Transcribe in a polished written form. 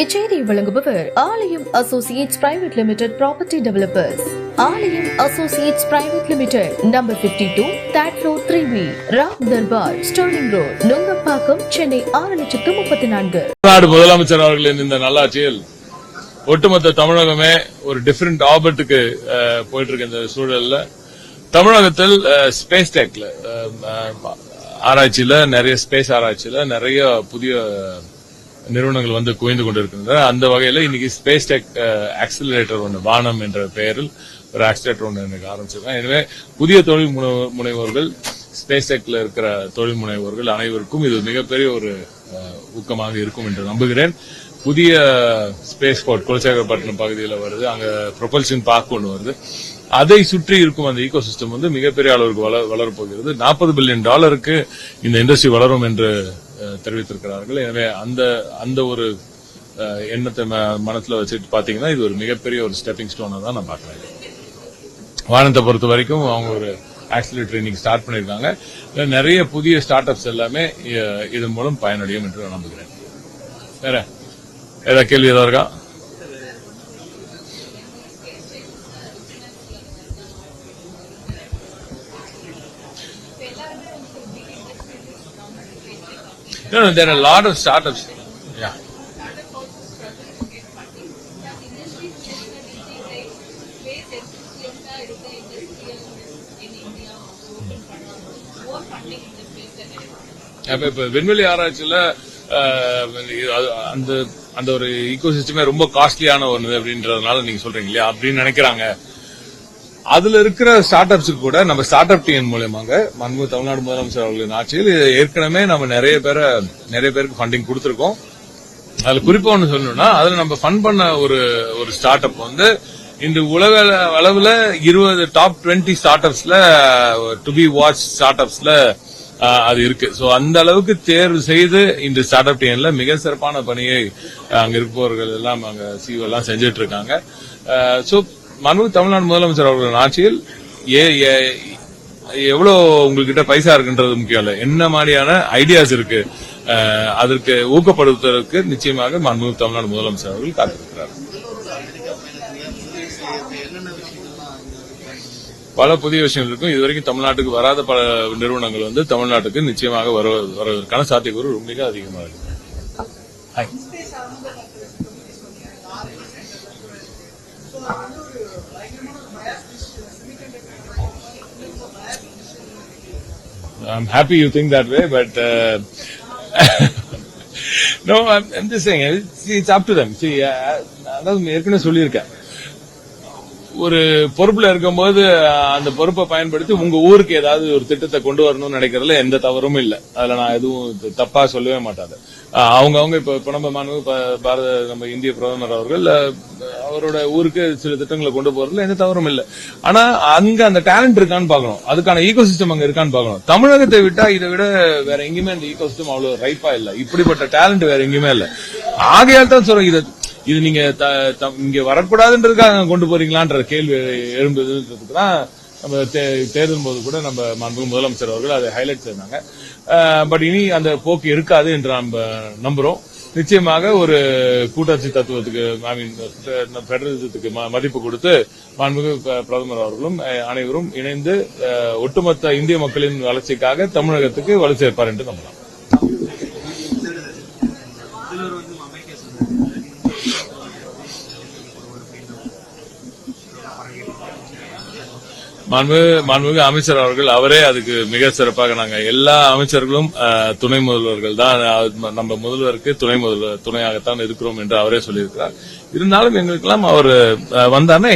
இச்செய்தியை வழங்குபவர் Aalayam associates private limited property developers. Aalayam associates private limited, number 52, third floor, 3B, Ram Darbar, Sterling road, Nungambakkam, Chennai 6,34,000. Tamil முதலமைச்சர் அவர்களின் இந்த நல்லாட்சியில் ஒட்டுமொத்த தமிழகமே ஒரு டிஃபரெண்ட் ஆபத்துக்கு போயிட்டு இருக்க இந்த சூழல்ல தமிழகத்தில் ஸ்பேஸ் டெக்ல ஆராய்ச்சியில நிறைய ஸ்பேஸ் ஆராய்ச்சியில நிறைய புதிய நிறுவனங்கள் வந்து குவிந்து கொண்டிருக்கின்றன. அந்த வகையில இன்னைக்கு ஸ்பேஸ் டெக் ஆக்சிலரேட்டர் ஒன்று, வானம் என்ற பெயரில் ஒரு ஆக்சிலேட்டர் ஒன்று எனக்கு ஆரம்பிச்சிருக்கேன். எனவே புதிய தொழில் முனைவோர்கள், ஸ்பேஸ் டெக்ல இருக்கிற தொழில் முனைவோர்கள் அனைவருக்கும் இது மிகப்பெரிய ஒரு ஊக்கமாக இருக்கும் என்று நம்புகிறேன். புதிய ஸ்பேஸ் போர்ட் குலசேகரப்பட்டினம் பகுதியில் வருது, அங்க ப்ரொபல்ஷன் பார்க் ஒன்று வருது. அதை சுற்றி இருக்கும் அந்த ஈகோ சிஸ்டம் வந்து மிகப்பெரிய அளவுக்கு வளரப்போகிறது. $40 பில்லியன் இந்த இண்டஸ்ட்ரி வளரும் என்று தெரிவித்திருக்கிறார்கள். எனவே அந்த ஒரு எண்ணத்தை மனத்துல வச்சுட்டு பாத்தீங்கன்னா இது ஒரு மிகப்பெரிய ஒரு ஸ்டெப்பிங் ஸ்டோனா தான் நான் பாக்குறேன். வானத்தை பொறுத்த வரைக்கும் அவங்க ஒரு ஆக்சிலரேட்டர் இன்னைக்கு ஸ்டார்ட் பண்ணிருக்காங்க. நிறைய புதிய ஸ்டார்ட் அப்ஸ் எல்லாமே இதன் மூலம் பயனடையும் என்று நான் நம்புகிறேன். வேற ஏதாவது கேள்வி ஏதாவது இருக்கா? No, there are a lot of startups. Yeah. இப்ப விண்வெளி ஆராய்ச்சியில அந்த ஒரு ஈகோ சிஸ்டமே ரொம்ப காஸ்ட்லியான ஒன்று அப்படின்றதுனால நீங்க சொல்றீங்க இல்லையா, அப்படின்னு நினைக்கிறாங்க. அதுல இருக்கிற ஸ்டார்ட் அப்ஸுக்கு கூட நம்ம ஸ்டார்ட் அப் டீம் மூலமாக தமிழ்நாடு முதலமைச்சர் அவர்களின் ஆட்சியில் ஏற்கனவே நம்ம நிறைய பேருக்கு ஃபண்டிங் கொடுத்திருக்கோம். அதுல குறிப்பா ஒண்ணு சொல்லணும்னா, அதுல நம்ம ஃபண்ட் பண்ண ஒரு ஸ்டார்ட் அப் வந்து இந்த உலக அளவுல 20 டாப் 20 ஸ்டார்ட் அப்ஸ்ல டு பி வாட்ச் ஸ்டார்ட் அப்ஸ்ல அது இருக்கு. சோ அந்த அளவுக்கு தேர்வு செய்து இந்த ஸ்டார்ட் அப் டீம்ல மிக சிறப்பான பணியை அங்க இருப்பவர்கள் எல்லாம் அங்க சிஓ எல்லாம் செஞ்சிட்டு இருக்காங்க. சோ தமிழ்நாடு முதலமைச்சர் அவர்களின் ஆட்சியில் எவ்வளவு உங்ககிட்ட பைசா இருக்குன்றது முக்கியம் இல்ல, என்ன மாதிரியான ஐடியாஸ் இருக்கு அதற்கு ஊக்கப்படுத்துவதற்கு நிச்சயமாக தமிழ்நாடு முதலமைச்சர் அவர்கள் காத்திருக்கிறார். பல புதிய விஷயங்கள் இருக்கும். இதுவரைக்கும் தமிழ்நாட்டுக்கு வராத பல நிறுவனங்கள் வந்து தமிழ்நாட்டுக்கு நிச்சயமாக வருவதற்கான சாத்தியக்கூறு மிக அதிகமாக இருக்கு. I'm happy you think that way, but no, I'm just saying it's up to them. See, அதாவது ஏற்கனவே சொல்லியிருக்கேன், ஒரு பொறுப்புல இருக்கும்போது அந்த பொறுப்பை பயன்படுத்தி உங்க ஊருக்கு ஏதாவது ஒரு திட்டத்தை கொண்டு வரணும்னு நினைக்கிறதுல எந்த தவறும் இல்ல. அதுல நான் எதுவும் தப்பா சொல்லவே மாட்டாது. அவங்க இப்ப நம்ம இந்திய பிரதமர் அவர்கள் அவரோட ஊருக்கு சில திட்டங்களை கொண்டு போறதுல எந்த தவறும் இல்ல. ஆனா அங்க அந்த டேலண்ட் இருக்கான்னு பாக்கணும், அதுக்கான ஈகோ சிஸ்டம் அங்க இருக்கான்னு பாக்கணும். தமிழகத்தை விட்டா இதை விட வேற எங்கேயுமே அந்த ஈகோ சிஸ்டம் அவ்வளவு ரைப்பா இல்ல, இப்படிப்பட்ட டேலண்ட் வேற எங்கேயுமே இல்ல. ஆகையால் தான் சொல்றேன், இது நீங்க இங்க வரக்கூடாதுன்றதுக்காக கொண்டு போறீங்களான்ற கேள்வி எழும்புறதுக்கு தான் நம்ம தேர்தல் போது கூட நம்ம முதலமைச்சர் அவர்கள் அதை ஹைலைட் செய்தாங்க. பட் இனி அந்த போக்கு இருக்காது என்று நம்ம நம்புறோம். நிச்சயமாக ஒரு கூட்டாட்சி தத்துவத்துக்கு, பெடரலிசத்துக்கு மதிப்பு கொடுத்து மாண்புமிகு பிரதமர் அவர்களும் அனைவரும் இணைந்து ஒட்டுமொத்த இந்திய மக்களின் வளர்ச்சிக்காக தமிழகத்துக்கு வலு சேர்ப்பார் என்று நம்பலாம். மாண்புமிகு அமைச்சர் அவர்கள் அவரே அதுக்கு மிக சிறப்பாக, நாங்க எல்லா அமைச்சர்களும் துணை முதல்வர்கள் தான், நம்ம முதல்வருக்கு துணையாகத்தான் இருக்கிறோம் என்று அவரே சொல்லியிருக்கிறார். இருந்தாலும் எங்களுக்கெல்லாம் அவர் வந்தார்னா